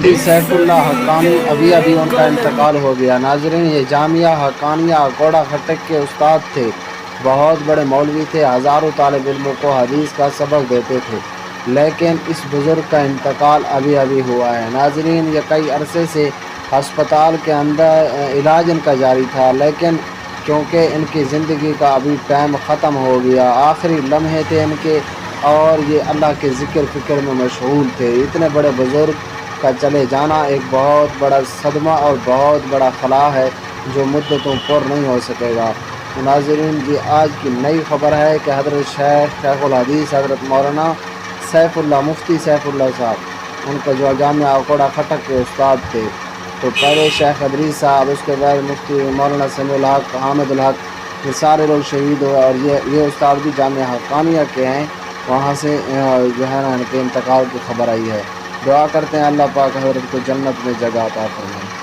مفتی سیف اللہ حقانی ابھی ان کا انتقال ہو گیا۔ ناظرین، یہ جامعہ حقانیہ کوڑا خٹک کے استاد تھے، بہت بڑے مولوی تھے، ہزاروں طالب علموں کو حدیث کا سبق دیتے تھے، لیکن اس بزرگ کا انتقال ابھی ہوا ہے۔ ناظرین، یہ کئی عرصے سے ہسپتال کے اندر علاج ان کا جاری تھا، لیکن کیونکہ ان کی زندگی کا ابھی ٹائم ختم ہو گیا، آخری لمحے تھے ان کے، اور یہ اللہ کے ذکر فکر میں مشغول تھے۔ اتنے بڑے بزرگ کا چلے جانا ایک بہت بڑا صدمہ اور بہت بڑا خلا ہے جو مدتوں پر نہیں ہو سکے گا۔ ناظرین، یہ آج کی نئی خبر ہے کہ حضرت شیخ الحدیث حضرت مولانا سیف اللہ، مفتی سیف اللہ صاحب، ان کا جو جامعہ کوڑا خٹک کے استاد تھے، تو پہلے شیخ ادریس صاحب، اس کے بعد مفتی مولانا سمیع الحق، حامد الحق، یہ سارے لوگ شہید ہوئے، اور یہ استاد بھی جامعہ حقانیہ کے ہیں، وہاں سے جو ہے نا ان کے انتقال کی خبر آئی ہے۔ دعا کرتے ہیں اللہ پاک حضرت کو جنت میں جگہ عطا فرمائے۔